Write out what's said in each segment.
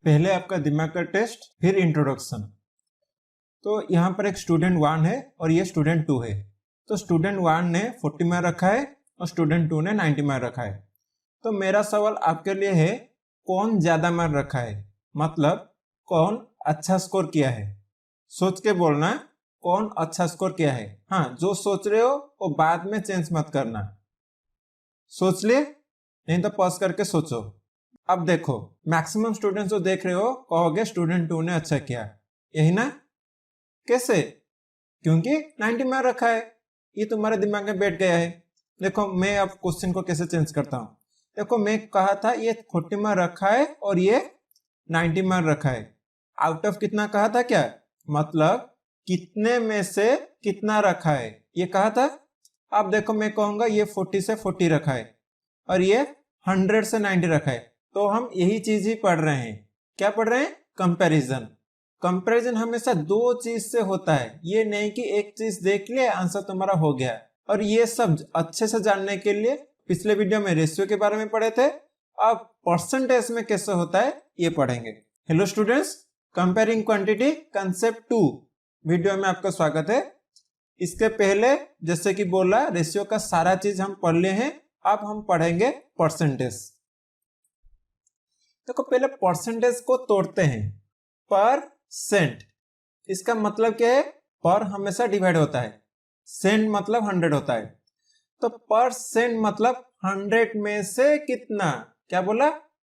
पहले आपका दिमाग का टेस्ट, फिर इंट्रोडक्शन। तो यहाँ पर एक स्टूडेंट 1 है और ये स्टूडेंट 2 है। तो स्टूडेंट 1 ने 40 मार्क रखा है और स्टूडेंट 2 ने 90 मार्क रखा है। तो मेरा सवाल आपके लिए है, कौन ज्यादा मार्क रखा है, मतलब कौन अच्छा स्कोर किया है। सोच के बोलना कौन अच्छा स्कोर किया है। हाँ, जो सोच रहे हो वो बाद में चेंज मत करना। सोच लिए, नहीं तो पॉज करके सोचो। अब देखो, मैक्सिमम स्टूडेंट्स जो देख रहे हो कहोगे स्टूडेंट 2 ने अच्छा किया, यही ना। कैसे? क्योंकि 90 मार्क रखा है, ये तुम्हारे दिमाग में बैठ गया है। देखो मैं अब क्वेश्चन को कैसे चेंज करता हूँ। देखो मैं कहा था ये 40 मार्क रखा है और ये 90 मार्क रखा है। आउट ऑफ कितना कहा था क्या, मतलब कितने में से कितना रखा है ये कहा था। अब देखो मैं कहूंगा ये 40 से 40 रखा है और ये 100 से 90 रखा है। तो हम यही चीज ही पढ़ रहे हैं। क्या पढ़ रहे हैं? कंपैरिजन। कंपैरिजन हमेशा दो चीज से होता है, ये नहीं कि एक चीज देख लिया आंसर तुम्हारा हो गया। और ये सब अच्छे से जानने के लिए पिछले वीडियो में रेशियो के बारे में पढ़े थे, अब परसेंटेज में कैसे होता है ये पढ़ेंगे। Hello students, comparing quantity concept 2 video में आपका स्वागत है। इसके पहले जैसे कि बोला रेशियो का सारा चीज हम पढ़ लिए हैं, अब हम पढ़ेंगे परसेंटेज। देखो पहले परसेंटेज को तोड़ते हैं। परसेंट, इसका मतलब क्या है? पर हमेशा डिवाइड होता है, सेंट मतलब 100 होता है। तो परसेंट मतलब 100 में से कितना। क्या बोला?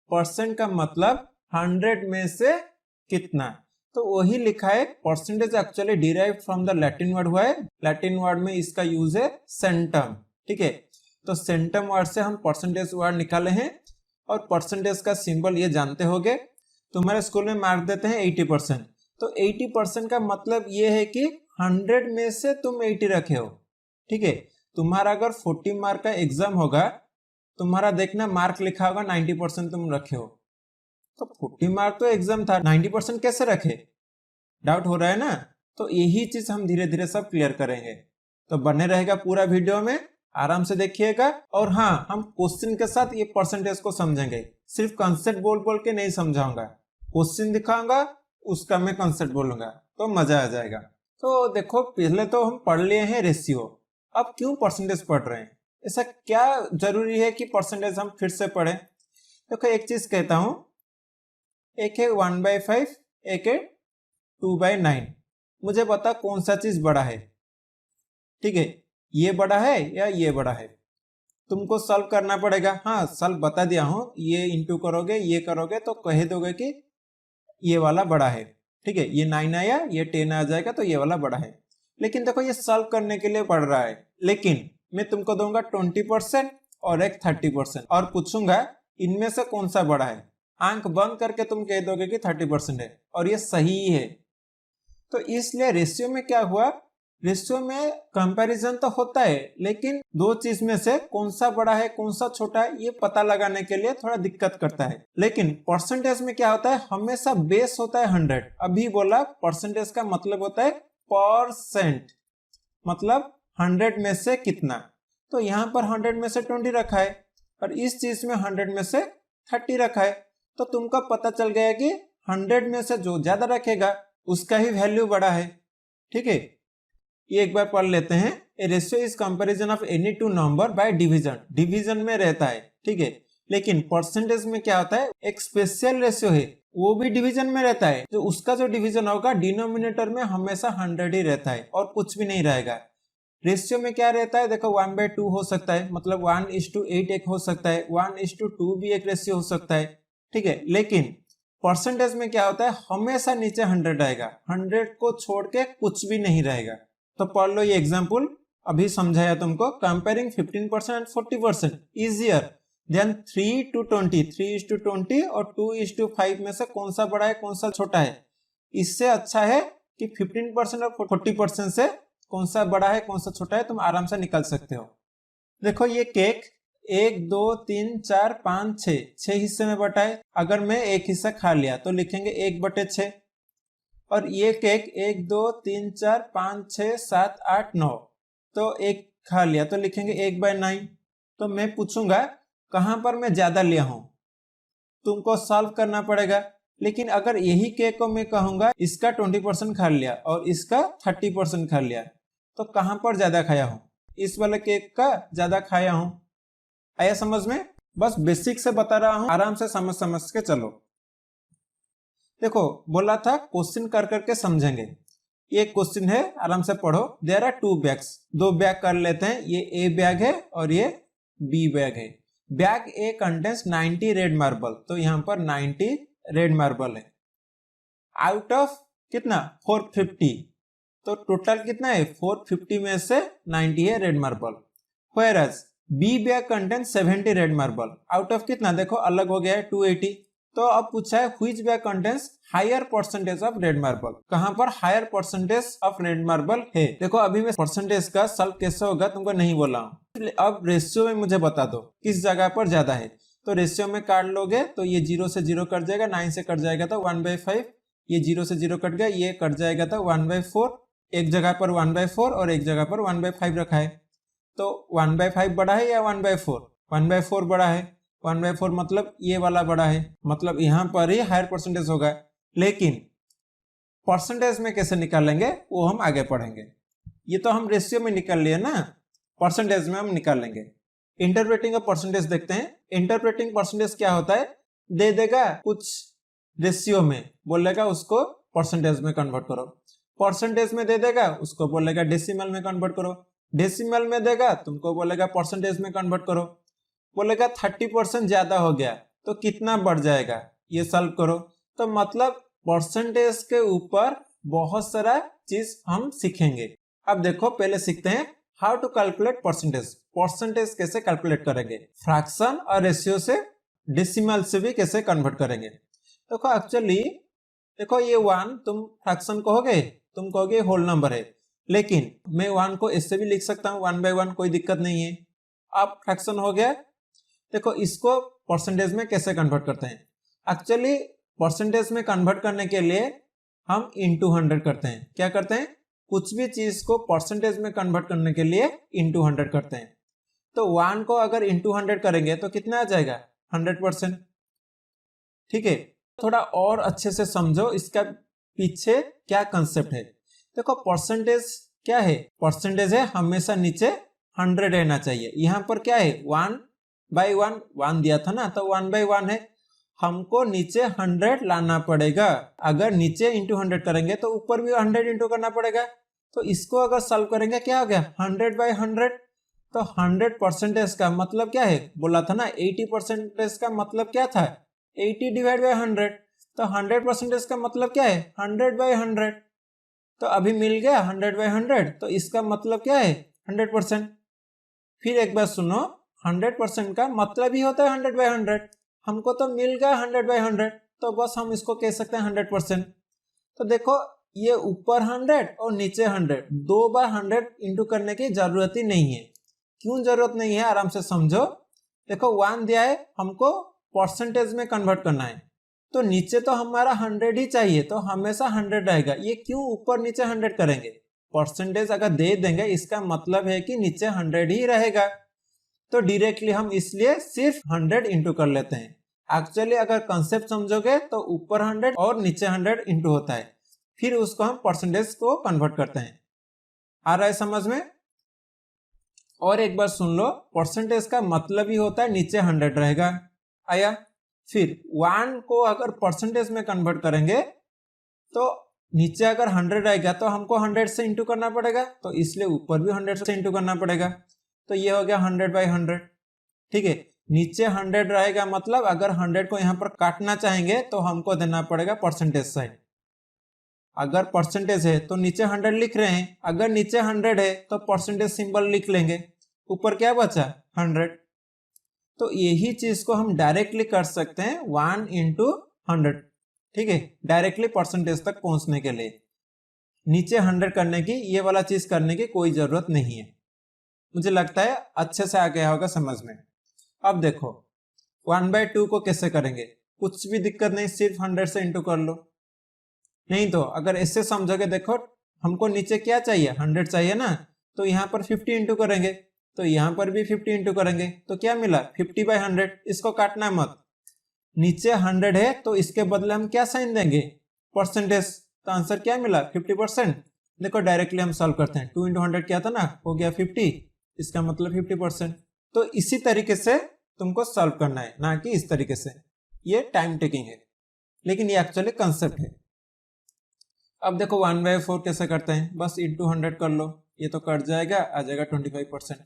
परसेंट का मतलब 100 में से कितना। तो वही लिखा है। Percentage actually derive from the Latin word हुआ है। लैटिन वर्ड में इसका यूज है सेंटम। ठीक है, तो सेंटम वर्ड से हम परसेंटेज वर्ड निकाले हैं और परसेंटेज का सिंबल ये जानते होगे। तुम्हारे स्कूल में मार्क देते हैं 80%। तो 80% का मतलब ये है कि 100 में से तुम 80 रखे हो। ठीक है, तुम्हारा अगर 40 मार्क का एग्जाम होगा, तुम्हारा देखना मार्क लिखा होगा 90% तुम रखे हो। तो 40 मार्क तो एग्जाम था, 90% कैसे रखे? डाउट हो रहा है ना। तो यही चीज हम धीरे धीरे सब क्लियर करेंगे। तो बने रहेगा पूरा वीडियो में, आराम से देखिएगा। और हाँ, हम क्वेश्चन के साथ ये परसेंटेज को समझेंगे। सिर्फ कॉन्सेप्ट बोल बोल के नहीं समझाऊंगा, क्वेश्चन दिखाऊंगा, उसका मैं कॉन्सेप्ट बोलूंगा, तो मजा आ जाएगा। तो देखो पहले तो हम पढ़ लिए हैं रेशियो, अब क्यों परसेंटेज पढ़ रहे हैं? ऐसा क्या जरूरी है कि परसेंटेज हम फिर से पढ़ें? देखो एक चीज कहता हूं, एक है 1/5, एक है 2/9। मुझे बता कौन सा चीज बड़ा है। ठीक है, ये बड़ा है या ये बड़ा है? तुमको सॉल्व करना पड़ेगा। हाँ, सॉल्व बता दिया हूं, ये इंटू करोगे, ये करोगे तो कह दोगे कि ये वाला बड़ा है। ठीक है, ये 9 आया, ये 10 आ जाएगा, तो ये वाला बड़ा है। लेकिन देखो ये सॉल्व करने के लिए पढ़ रहा है, लेकिन मैं तुमको दूंगा 20% और एक 30% और पूछूंगा इनमें से कौन सा बड़ा है। आंख बंद करके तुम कह दोगे कि 30% है और ये सही है। तो इसलिए रेशियो में क्या हुआ, रेशियो में कंपैरिजन तो होता है, लेकिन दो चीज में से कौन सा बड़ा है कौन सा छोटा है ये पता लगाने के लिए थोड़ा दिक्कत करता है। लेकिन परसेंटेज में क्या होता है, हमेशा बेस होता है 100। अभी बोला परसेंटेज का मतलब होता है परसेंट, मतलब 100 में से कितना। तो यहाँ पर 100 में से 20 रखा है और इस चीज में 100 में से 30 रखा है। तो तुमको पता चल गया कि 100 में से जो ज्यादा रखेगा उसका ही वैल्यू बड़ा है। ठीक है, ये एक बार पढ़ लेते हैं। ए ratio is comparison of any two number by division. Division में रहता है, ठीक है। लेकिन परसेंटेज में क्या होता है, एक स्पेशल रेशियो है, वो भी डिवीजन में रहता है। तो उसका जो डिवीजन होगा डिनोमिनेटर में हमेशा 100 ही रहता है और कुछ भी नहीं रहेगा। रेशियो में क्या रहता है, देखो 1/2 हो सकता है, मतलब 1:8 एक हो सकता है, 1:2 भी एक रेशियो हो सकता है। ठीक है, लेकिन परसेंटेज में क्या होता है, हमेशा नीचे 100 आएगा, 100 को छोड़ के कुछ भी नहीं रहेगा। तो पढ़ लो ये एग्जाम्पल, अभी समझाया तुमको। कंपेयरिंग 15% एंड 40% इजियर देन 3:20, 3:20 और 2:5 में से कौन सा बड़ा है कौन सा छोटा है। इससे अच्छा है कि 15% और 40% से कौन सा बड़ा है कौन सा छोटा है तुम आराम से निकाल सकते हो। देखो ये केक 1 2 3 4 5 6 हिस्से में बटा है। अगर मैं एक हिस्सा खा लिया तो लिखेंगे 1/6। और ये केक 1 2 3 4 5 6 7 8 9, तो एक खा लिया तो लिखेंगे 1/9। तो मैं पूछूंगा कहां पर मैं ज्यादा लिया हूं, तुमको सॉल्व करना पड़ेगा। लेकिन अगर यही केक को मैं कहूंगा इसका 20% खा लिया और इसका 30% खा लिया, तो कहां पर ज्यादा खाया हूं? इस वाले केक का ज्यादा खाया हूं। आया समझ में? बस बेसिक से बता रहा हूं, आराम से समझ समझ के चलो। देखो बोला था क्वेश्चन कर करके समझेंगे। ये क्वेश्चन है, आराम से पढ़ो। देयर आर 2 बैग्स, 2 बैग कर लेते हैं। ये ए बैग है और ये बी बैग है। बैग ए कंटेन्स 90 रेड मार्बल, तो यहाँ पर 90 रेड मार्बल है। आउट ऑफ कितना? 450, तो टोटल कितना है? 450 में से 90 है red marble. Whereas B bag contains 70 red marble, out of कितना? देखो अलग हो गया है 280। तो अब पूछा है which bag contains higher percentage of red marble, कहां पर higher percentage of red marble है। देखो अभी मैं परसेंटेज का सॉल्व कैसे होगा तुमको नहीं बोला हूं। अब रेशियो में मुझे बता दो किस जगह पर ज्यादा है। तो रेशियो में काट लोगे तो ये 0 से 0 कट जाएगा, 9 से कट जाएगा तो 1/5, ये 0 से 0 कट गया, ये कट जाएगा तो 1/4। एक जगह पर 1/4 और एक जगह पर 1/5 रखा है, तो 1/5 बड़ा है या 1/4? 1/4 बड़ा है। 1/4 मतलब ये वाला बड़ा है, मतलब यहां पर ही हायर परसेंटेज होगा। लेकिन परसेंटेज में कैसे निकालेंगे वो हम आगे पढ़ेंगे। ये तो हम रेशियो में निकाल लिए ना, परसेंटेज में हम निकालेंगे। इंटरप्रेटिंग ऑफ परसेंटेज देखते हैं। इंटरप्रेटिंग परसेंटेज क्या होता है? दे देगा कुछ रेशियो में, बोलेगा उसको परसेंटेज में कन्वर्ट करो। परसेंटेज में दे देगा, उसको बोलेगा डेसिमल में कन्वर्ट करो। डेसिमल में देगा, तुमको बोलेगा परसेंटेज में कन्वर्ट करो। बोलेगा 30% ज्यादा हो गया तो कितना बढ़ जाएगा, ये सॉल्व करो। तो मतलब परसेंटेज के ऊपर बहुत सारा चीज हम सीखेंगे। अब देखो पहले सीखते हैं how to calculate percentage. Percentage कैसे कैलकुलेट करेंगे, फ्रैक्शन और रेशियो से, डेसिमल से भी कैसे कन्वर्ट करेंगे। देखो एक्चुअली देखो ये 1 तुम फ्रैक्शन कहोगे, तुम कहोगे होल नंबर है, लेकिन मैं 1 को ऐसे भी लिख सकता हूँ 1/1, कोई दिक्कत नहीं है। अब फ्रैक्शन हो गया। देखो इसको परसेंटेज में कैसे कन्वर्ट करते हैं। एक्चुअली परसेंटेज में कन्वर्ट करने के लिए हम इंटू 100 करते हैं। क्या करते हैं? कुछ भी चीज को परसेंटेज में कन्वर्ट करने के लिए इंटू 100 करते हैं। तो 1 को अगर इंटू 100 करेंगे तो कितना आ जाएगा? 100%। ठीक है, थोड़ा और अच्छे से समझो इसका पीछे क्या कंसेप्ट है। देखो परसेंटेज क्या है? परसेंटेज है हमेशा नीचे 100 रहना चाहिए। यहाँ पर क्या है? 1/1, 1 दिया था ना, तो 1/1 है। हमको नीचे 100 लाना पड़ेगा। अगर नीचे इंटू 100 करेंगे तो ऊपर भी 100 इंटू करना पड़ेगा। तो इसको अगर सॉल्व करेंगे क्या हो गया? 100/100। तो 100% का मतलब क्या है? बोला था ना 80% का मतलब क्या था? 80/100। तो 100% का मतलब क्या है? 100/100। तो अभी मिल गया 100/100, तो इसका मतलब क्या है? 100%। फिर एक बार सुनो, 100% का मतलब ही होता है 100/100। हमको तो मिल गया 100/100, तो बस हम इसको कह सकते हैं 100%। तो देखो ये ऊपर 100 और नीचे 100, 2 बार 100 इंटू करने की जरूरत ही नहीं है। क्यों जरूरत नहीं है? आराम से समझो। देखो 1 दिया है, हमको परसेंटेज में कन्वर्ट करना है, तो नीचे तो हमारा 100 ही चाहिए, तो हमेशा 100 रहेगा। ये क्यों ऊपर नीचे 100 करेंगे? परसेंटेज अगर दे देंगे इसका मतलब है कि नीचे 100 ही रहेगा। तो डायरेक्टली हम इसलिए सिर्फ 100 इंटू कर लेते हैं। एक्चुअली अगर कंसेप्ट समझोगे तो ऊपर 100 और नीचे 100 इंटू होता है, फिर उसको हम परसेंटेज को कन्वर्ट करते हैं। आ रहा है समझ में? और एक बार सुन लो, परसेंटेज का मतलब ही होता है नीचे 100 रहेगा। आया? फिर 1 को अगर परसेंटेज में कन्वर्ट करेंगे तो नीचे अगर 100 आएगा तो हमको 100 से इंटू करना पड़ेगा, तो इसलिए ऊपर भी 100 से इंटू करना पड़ेगा। तो ये हो गया 100/100। ठीक है, नीचे 100 रहेगा, मतलब अगर 100 को यहाँ पर काटना चाहेंगे तो हमको देना पड़ेगा परसेंटेज साइन। अगर परसेंटेज है तो नीचे 100 लिख रहे हैं, अगर नीचे 100 है तो परसेंटेज सिंबल लिख लेंगे, ऊपर क्या बचा? 100। तो यही चीज को हम डायरेक्टली कर सकते हैं 1 इंटू 100। ठीक है, डायरेक्टली परसेंटेज तक पहुंचने के लिए नीचे 100 करने की, ये वाला चीज करने की कोई जरूरत नहीं है। मुझे लगता है अच्छे से आ गया होगा समझ में। अब देखो 1/2 को कैसे करेंगे, कुछ भी दिक्कत नहीं, सिर्फ 100 से इंटू कर लो। नहीं तो अगर ऐसे समझोगे, देखो हमको नीचे क्या चाहिए? 100 चाहिए ना, तो यहाँ पर 50 इंटू करेंगे, तो यहाँ पर भी 50 इंटू करेंगे, तो क्या मिला? 50/100। इसको काटना मत, नीचे 100 है तो इसके बदले हम क्या साइन देंगे, परसेंटेज। तो आंसर क्या मिला, 50%। देखो डायरेक्टली हम सॉल्व करते हैं, 2 × 100 क्या था ना, हो गया 50, इसका मतलब 50%। तो इसी तरीके से तुमको सॉल्व करना है, ना कि इस तरीके से। ये टाइम टेकिंग है, लेकिन ये एक्चुअली कंसेप्ट है। अब देखो 1/4 कैसे करते हैं, बस इंटू 100 कर लो, ये तो कट जाएगा, आ जाएगा 25%।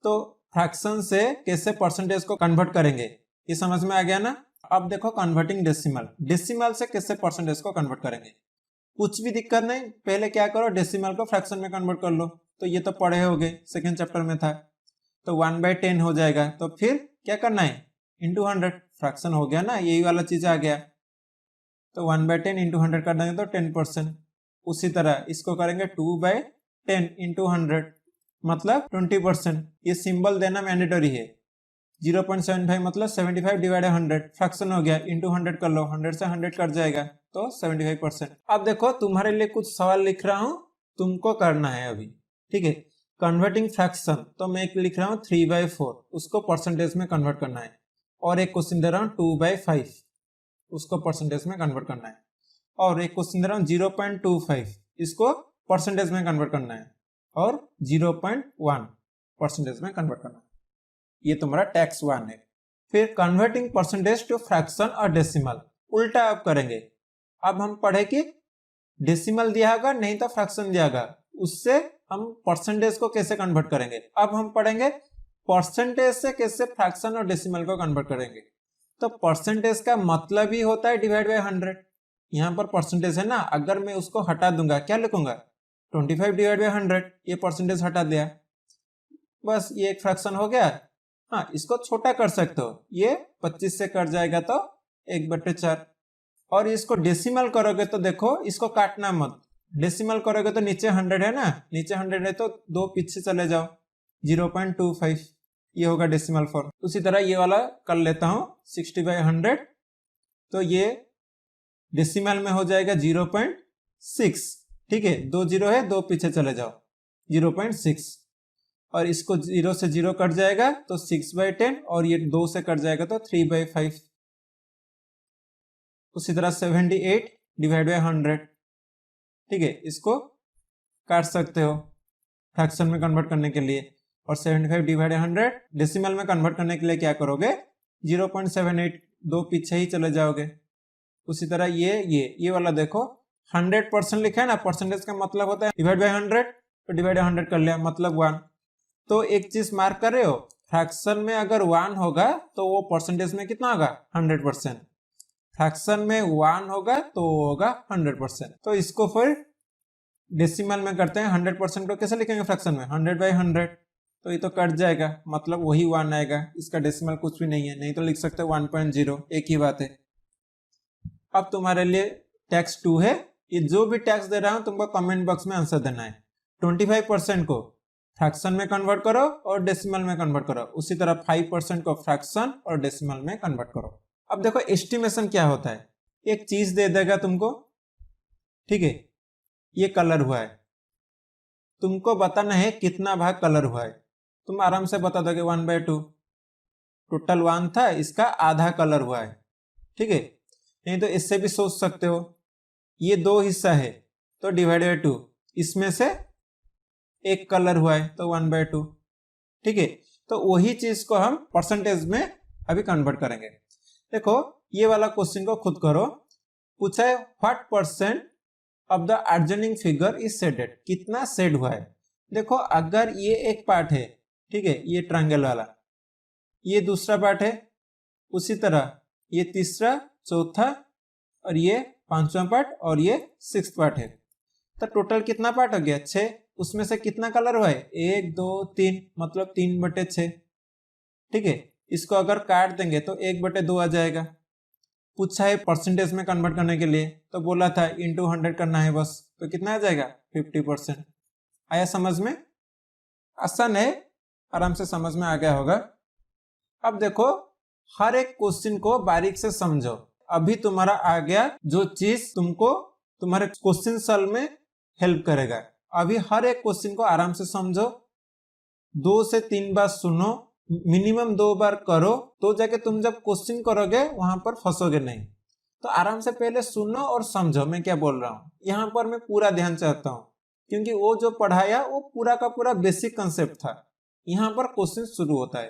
तो फ्रैक्शन से कैसे परसेंटेज को कन्वर्ट करेंगे, ये समझ में आ गया ना। अब देखो कन्वर्टिंग डेसिमल, डेसिमल से कैसे परसेंटेज को कन्वर्ट करेंगे। कुछ भी दिक्कत नहीं, पहले क्या करो, डेसिमल को फ्रैक्शन में कन्वर्ट कर लो। तो ये तो पढ़े होगे, सेकेंड चैप्टर में था। तो 1/10 हो जाएगा, तो फिर क्या करना है, इंटू 100, फ्रैक्शन हो गया ना, यही वाला चीज आ गया। तो 1/10 इंटू 100 कर देंगे तो 10%। उसी तरह इसको करेंगे 2/10 इंटू 100, मतलब 20%। ये सिंबल देना मैंडेटरी है। 0.75 मतलब 75 डिवाइडेड 100, फ्रैक्शन हो गया, इंटू 100 कर लो, 100 से 100 कट जाएगा तो 75%। अब देखो तुम्हारे लिए कुछ सवाल लिख रहा हूं, तुमको करना है अभी, ठीक है। कन्वर्टिंग फ्रैक्शन, तो मैं एक लिख रहा हूँ 3/4, उसको परसेंटेज में कन्वर्ट करना है। और एक क्वेश्चन दे रहा हूँ 2/5, उसको परसेंटेज में कन्वर्ट करना है। और एक क्वेश्चन दे रहा हूँ 0.25, इसको परसेंटेज में कन्वर्ट करना है। और 0.1 परसेंटेज में कन्वर्ट करना है। ये तुम्हारा टैक्स 1 है। फिर कन्वर्टिंग परसेंटेज टू फ्रैक्शन और डेसिमल, उल्टा अब करेंगे। अब हम पढ़े कि डेसिमल दिया होगा, नहीं तो फ्रैक्शन दिया होगा, उससे हम परसेंटेज को कैसे कन्वर्ट करेंगे। अब हम पढ़ेंगे परसेंटेज से कैसे फ्रैक्शन और डेसिमल को कन्वर्ट करेंगे। तो परसेंटेज का मतलब ही होता है डिवाइड बाय 100। यहाँ पर परसेंटेज है ना, अगर मैं उसको हटा दूंगा, क्या लिखूंगा, 25 डिवाइड बाय 100, ये परसेंटेज हटा दिया, बस ये एक फ्रैक्शन हो गया। हाँ, इसको छोटा कर सकते हो, ये 25 से कट जाएगा तो 1/4। और इसको डेसिमल करोगे तो देखो, इसको काटना मत, डेसिमल करोगे तो नीचे 100 है ना, नीचे 100 है तो 2 पीछे चले जाओ, 0.25, ये होगा डेसिमल फॉर्म। उसी तरह ये वाला कर लेता हूं 60/100, तो ये डेसिमल में हो जाएगा 0.6, ठीक है, 2 0 है, 2 पीछे चले जाओ, 0.6। और इसको 0 से 0 कट जाएगा तो 6/10, और ये 2 से कट जाएगा तो 3/5। उसी तरह 78 डिवाइड बाय 100, ठीक है, इसको काट सकते हो फ्रैक्शन में कन्वर्ट करने के लिए। और 75 डिवाइड 100 डेसिमल में कन्वर्ट करने के लिए क्या करोगे, 0.78, 2 पीछे ही चले जाओगे। उसी तरह ये वाला देखो 100% लिखा है ना, परसेंटेज का मतलब होता है डिवाइड बाय 100, तो डिवाइड 100 कर लिया, मतलब 1। तो एक चीज मार्क कर रहे हो, फ्रैक्शन में अगर 1 होगा तो वो परसेंटेज में कितना होगा, 100%। फ्रैक्शन में 1 होगा तो वो होगा 100%। तो इसको फिर डेसिमल में करते हैं, 100% को कैसे लिखेंगे फ्रैक्शन में, 100/100, तो ये तो कट जाएगा, मतलब वही 1 आएगा, इसका डेसिमल कुछ भी नहीं है, नहीं तो लिख सकते 1.0, एक ही बात है। अब तुम्हारे लिए टैक्स 2 है, ये जो भी टैक्स दे रहा हूं तुमको कमेंट बॉक्स में आंसर देना है। 25% को फ्रैक्शन में कन्वर्ट करो और डेसिमल में कन्वर्ट करो, उसी तरह 5% को फ्रैक्शन और डेसिमल में कन्वर्ट करो। अब देखो एस्टिमेशन क्या होता है, एक चीज दे देगा तुमको, ठीक है, ये कलर हुआ है, तुमको बताना है कितना भाग कलर हुआ है। तुम आराम से बता दोगे 1/2, टोटल 1 था, इसका आधा कलर हुआ है, ठीक है। नहीं तो इससे भी सोच सकते हो, ये 2 हिस्सा है तो डिवाइड बाय 2, इसमें से एक कलर हुआ है तो 1/2, ठीक है। तो वही चीज को हम परसेंटेज में अभी कन्वर्ट करेंगे। देखो ये वाला क्वेश्चन को खुद करो, पूछा है what % of the adjoining figure is shaded, कितना शेड हुआ है। देखो अगर ये एक पार्ट है, ठीक है, ये ट्रायंगल वाला, ये दूसरा पार्ट है, उसी तरह ये तीसरा, चौथा, और ये 5वां पार्ट, और ये 6th पार्ट है। तो टोटल कितना पार्ट हो गया, 6। उसमें से कितना कलर हुआ है, 1 2 3, मतलब 3/6, ठीक है। इसको अगर काट देंगे तो 1/2 आ जाएगा। पूछा है परसेंटेज में कन्वर्ट करने के लिए, तो बोला था इंटू 100 करना है बस, तो कितना आ जाएगा, 50%। आया समझ में, आसान है, आराम से समझ में आ गया होगा। अब देखो हर एक क्वेश्चन को बारीक से समझो, अभी तुम्हारा आ गया जो चीज तुमको तुम्हारे क्वेश्चन सॉल्व में हेल्प करेगा। अभी हर एक क्वेश्चन को आराम से समझो, 2 से 3 बार सुनो, मिनिमम 2 बार करो तो जाके तुम जब क्वेश्चन करोगे वहां पर फंसोगे नहीं। तो आराम से पहले सुनो और समझो मैं क्या बोल रहा हूँ। यहाँ पर मैं पूरा ध्यान चाहता हूँ क्योंकि वो जो पढ़ाया वो पूरा का पूरा बेसिक कंसेप्ट था। यहाँ पर क्वेश्चन शुरू होता है।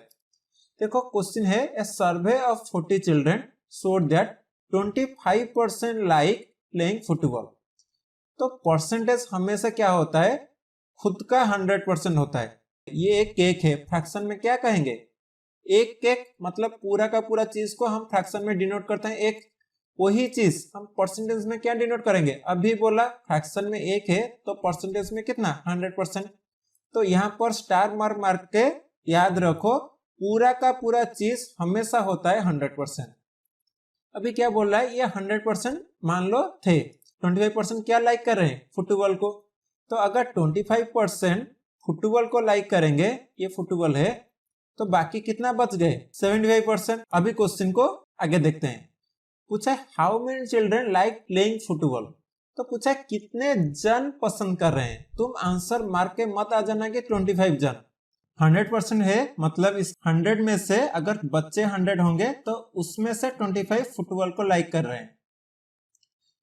देखो क्वेश्चन है, a survey of 40 children showed that 25% like playing football. तो परसेंटेज हमेशा क्या होता है, खुद का 100% होता है। ये एक केक है, फ्रैक्शन में क्या कहेंगे, एक केक, मतलब पूरा का पूरा चीज को हम फ्रैक्शन में डिनोट करते हैं एक। वही चीज हम परसेंटेज में क्या डिनोट करेंगे, अभी बोला फ्रैक्शन में एक है तो परसेंटेज में कितना 100%। तो यहाँ पर स्टार मार्क मार के याद रखो, पूरा का पूरा चीज हमेशा होता है 100%। अभी क्या बोल रहा है, ये 100% मान लो थे, 25% क्या लाइक कर रहे हैं, फुटबॉल को। तो अगर 25% फुटबॉल को लाइक करेंगे, ये फुटबॉल है, तो बाकी कितना बच गए 75%। अभी क्वेश्चन को आगे देखते हैं। पूछा how many children like playing football. तो पूछा कितने जन पसंद कर रहे हैं। तुम आंसर मार के मत आ जाना कि 25 जन। 100% है, मतलब इस 100 में से अगर बच्चे 100 होंगे तो उसमें से 25 फुटबॉल को लाइक कर रहे हैं।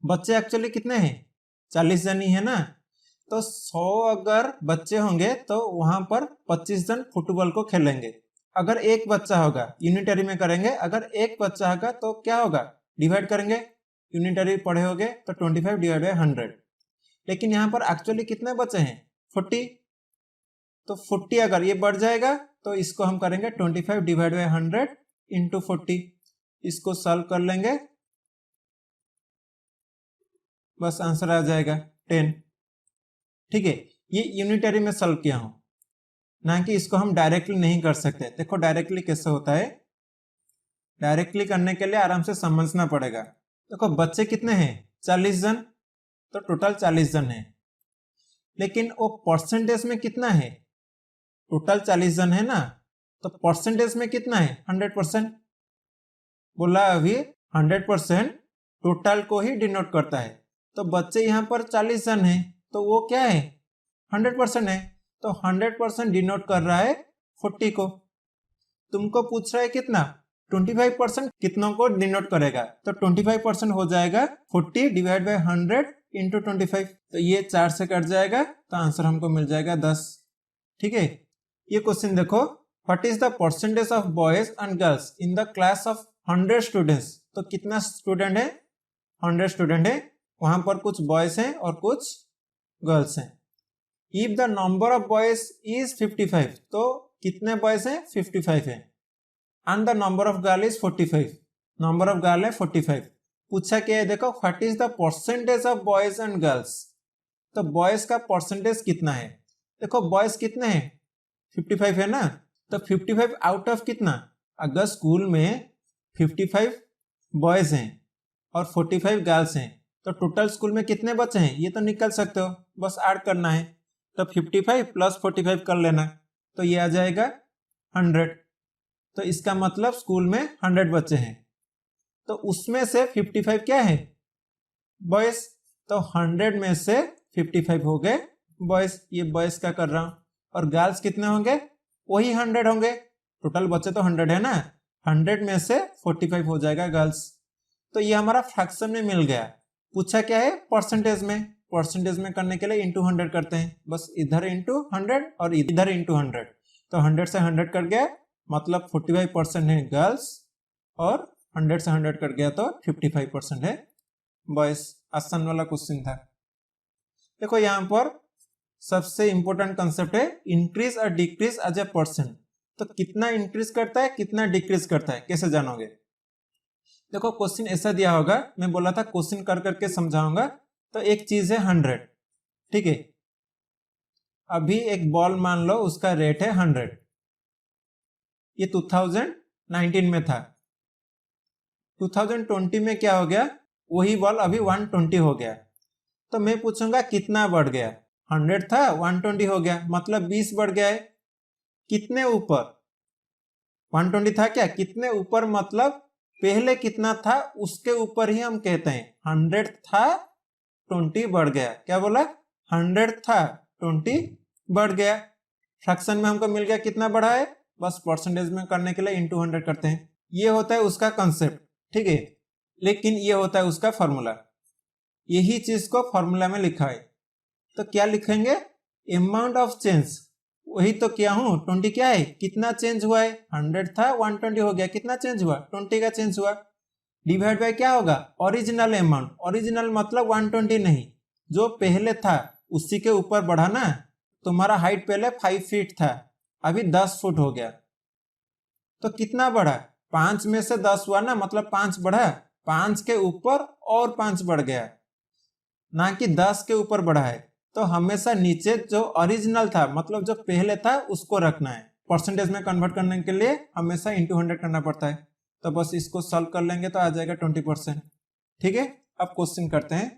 बच्चे एक्चुअली कितने हैं, 40 जन ही है ना। तो 100 अगर बच्चे होंगे तो वहां पर 25 जन फुटबॉल को खेलेंगे। अगर एक बच्चा होगा, यूनिटरी में करेंगे, अगर एक बच्चा होगा तो क्या होगा, डिवाइड करेंगे, यूनिटरी पढ़े होगे तो 25 डिवाइड बाय 100। लेकिन यहाँ पर एक्चुअली कितने बच्चे हैं, 40। तो 40 अगर ये बढ़ जाएगा तो इसको हम करेंगे 25 डिवाइड बाय 100 इंटू 40। इसको सॉल्व कर लेंगे, बस आंसर आ जाएगा 10। ठीक है, ये यूनिटरी में सॉल्व किया हूं, ना कि इसको हम डायरेक्टली नहीं कर सकते। देखो डायरेक्टली कैसे होता है, डायरेक्टली करने के लिए आराम से समझना पड़ेगा। देखो बच्चे कितने हैं, 40 जन, तो टोटल 40 जन है। लेकिन वो परसेंटेज में कितना है, टोटल 40 जन है ना, तो परसेंटेज में कितना है 100%। बोला अभी 100% टोटल को ही डिनोट करता है। तो बच्चे यहाँ पर 40 जन है तो वो क्या है 100% है। तो 100% डिनोट कर रहा है 40 को। तुमको पूछ रहा है कितना, 25% कितनों को डिनोट करेगा, तो 25% हो जाएगा 40 डिवाइड बाय 100 इंटू 25। तो ये 4 से कट जाएगा तो आंसर हमको मिल जाएगा 10। ठीक है, ये क्वेश्चन देखो, what is the percentage of boys and girls in the class of 100 students. तो कितना स्टूडेंट है, 100 स्टूडेंट है, वहां पर कुछ बॉयज हैं और कुछ गर्ल्स हैं। If the number of boys is 55, तो कितने बॉयज हैं 55 है, and the number of girl is 45, number of girl है 45। पूछा क्या है, देखो what is the percentage of boys and girls. तो बॉयज का परसेंटेज कितना है, देखो बॉयज कितने हैं 55 है ना, तो 55 आउट ऑफ कितना, अगर स्कूल में 55 बॉयज हैं और 45 गर्ल्स हैं तो टोटल स्कूल में कितने बच्चे हैं, ये तो निकल सकते हो, बस ऐड करना है। तो 55 प्लस 45 कर लेना, तो ये आ जाएगा 100। तो इसका मतलब स्कूल में 100 बच्चे हैं, तो उसमें से 55 क्या है, बॉयज। तो 100 में से 55 हो गए बॉयज, ये बॉयज का कर रहा हूं। और गर्ल्स कितने होंगे, वही 100 होंगे, टोटल बच्चे तो 100 है ना, 100 में से 45 हो जाएगा गर्ल्स। तो ये हमारा फ्रैक्शन में मिल गया। पूछा क्या है, परसेंटेज में, परसेंटेज में करने के लिए इंटू 100 करते हैं, बस इधर इंटू 100 और इधर इंटू 100। तो 100 से 100 कट गया, मतलब 45% है गर्ल्स, और 100 से 100 कट गया तो 55% है बॉयज। आसान वाला क्वेश्चन था। देखो यहाँ पर सबसे इंपॉर्टेंट कंसेप्ट है इंक्रीज और डिक्रीज एज ए परसेंट। तो कितना इंक्रीज करता है कितना डिक्रीज करता है, कैसे जानोगे। देखो क्वेश्चन ऐसा दिया होगा, मैं बोला था क्वेश्चन कर करके समझाऊंगा। तो एक चीज है 100, ठीक है, अभी एक बॉल मान लो उसका रेट है 100, ये 2019 में था। 2020 में क्या हो गया, वही बॉल अभी 120 हो गया। तो मैं पूछूंगा कितना बढ़ गया, 100 था 120 हो गया, मतलब 20 बढ़ गया है। कितने ऊपर, 120 था क्या, कितने ऊपर, मतलब पहले कितना था उसके ऊपर ही हम कहते हैं। 100 था 20 बढ़ गया, क्या बोला, 100 था 20 बढ़ गया। फ्रैक्शन में हमको मिल गया कितना बढ़ा है बस परसेंटेज में करने के लिए इंटू 100 करते हैं। ये होता है उसका कंसेप्ट, ठीक है, लेकिन ये होता है उसका फॉर्मूला। यही चीज को फॉर्मूला में लिखा है, तो क्या लिखेंगे, अमाउंट ऑफ चेंज। वही तो किया हूं, 20 क्या है, कितना चेंज हुआ है, 100 था 120 हो गया, कितना चेंज हुआ, 20 का चेंज हुआ, डिवाइड बाय क्या होगा, ओरिजिनल अमाउंट। ओरिजिनल मतलब 120 नहीं, जो पहले था उसी के ऊपर बढ़ा ना। तुम्हारा हाइट पहले 5 फीट था, अभी 10 फुट हो गया, तो कितना बढ़ा, 5 में से 10 हुआ ना, मतलब 5 बढ़ा, 5 के ऊपर और 5 बढ़ गया, ना कि 10 के ऊपर बढ़ा है। तो हमेशा नीचे जो ओरिजिनल था, मतलब जो पहले था, उसको रखना है। परसेंटेज में कन्वर्ट करने के लिए हमेशा इंटू 100 करना पड़ता है। तो बस इसको सॉल्व कर लेंगे तो आ जाएगा 20%। ठीक है, अब क्वेश्चन करते हैं।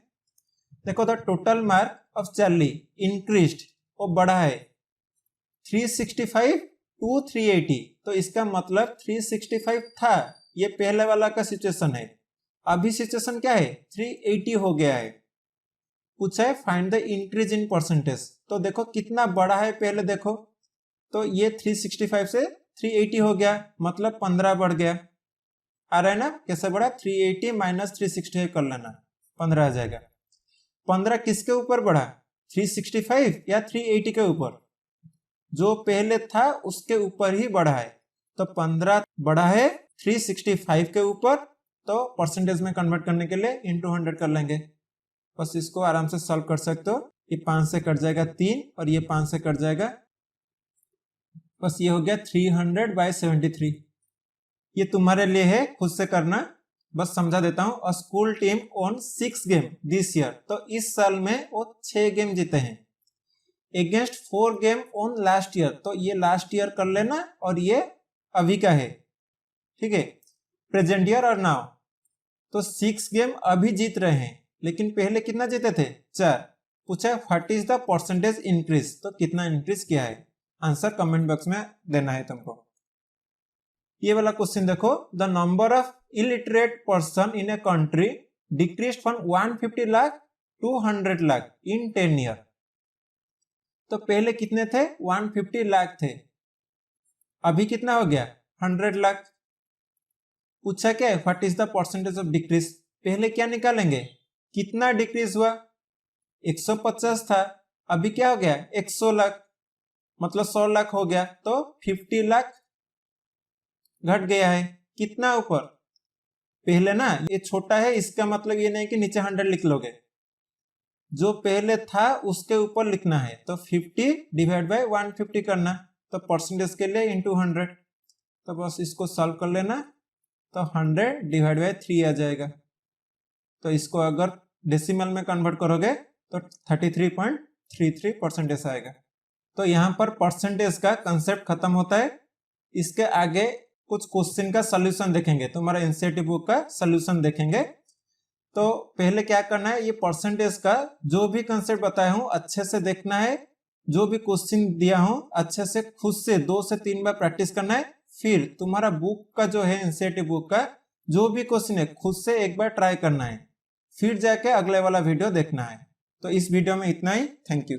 देखो, the total mark of Charlie increased, वो बढ़ा है 365 टू 380। तो इसका मतलब 365 था, ये पहले वाला का सिचुएशन है। अभी सिचुएशन क्या है, 380 हो गया है। पूछा है find the increase in percentage. तो देखो कितना बड़ा है, पहले देखो तो ये 365 से 380 हो गया, मतलब 15 बढ़ गया। आ रहा है ना, कैसे बढ़ा, 380 माइनस 365 कर लेना, 15 आ जाएगा। 15 किसके ऊपर बढ़ा, 365 या 380 के ऊपर, जो पहले था उसके ऊपर ही बढ़ा है। तो 15 बढ़ा है 365 के ऊपर, तो परसेंटेज में कन्वर्ट करने के लिए इंटू 100 कर लेंगे। बस इसको आराम से सॉल्व कर सकते हो। ये 5 से कट जाएगा 3 और ये 5 से कट जाएगा, बस ये हो गया 300/73। ये तुम्हारे लिए है, खुद से करना, बस समझा देता हूं। अ school team on 6 game this year, तो इस साल में वो 6 गेम जीते हैं। Against 4 game on last year, तो ये लास्ट ईयर कर लेना और ये अभी का है, ठीक है। प्रेजेंट ईयर और नाउ, तो 6 गेम अभी जीत रहे हैं, लेकिन पहले कितना जीते थे, 4। पूछा what is the percentage increase, तो कितना इंक्रीज किया है, आंसर कमेंट बॉक्स में देना है तुमको। ये वाला क्वेश्चन देखो, the number of illiterate person in a country decreases from 150 lakh to 100 lakh in 10 year. तो पहले कितने थे, 150 लाख थे, अभी कितना हो गया, 100 लाख। पूछा क्या है, what is the percentage of decrease. पहले क्या निकालेंगे, कितना डिक्रीज हुआ, 150 था, अभी क्या हो गया, 100 लाख, मतलब 100 लाख हो गया, तो 50 लाख घट गया है। कितना ऊपर, पहले ना ये छोटा है, इसका मतलब ये नहीं कि नीचे 100 लिख लोगे, जो पहले था उसके ऊपर लिखना है। तो 50 डिवाइड बाय 150 करना, तो परसेंटेज के लिए इंटू 100। तो बस इसको सॉल्व कर लेना, तो 100 डिवाइड बाय 3 आ जाएगा। तो इसको अगर डेसिमल में कन्वर्ट करोगे तो 33.33% आएगा। तो यहाँ पर परसेंटेज का कंसेप्ट खत्म होता है। इसके आगे कुछ क्वेश्चन का सॉल्यूशन देखेंगे, तुम्हारा एनसीईआरटी बुक का सॉल्यूशन देखेंगे। तो पहले क्या करना है, ये परसेंटेज का जो भी कंसेप्ट बताया हूँ अच्छे से देखना है, जो भी क्वेश्चन दिया हूँ अच्छे से खुद से 2 से 3 बार प्रैक्टिस करना है। फिर तुम्हारा बुक का जो है एनसीईआरटी बुक का जो भी क्वेश्चन है खुद से एक बार ट्राई करना है, फिर जाके अगले वाला वीडियो देखना है। तो इस वीडियो में इतना ही, थैंक यू।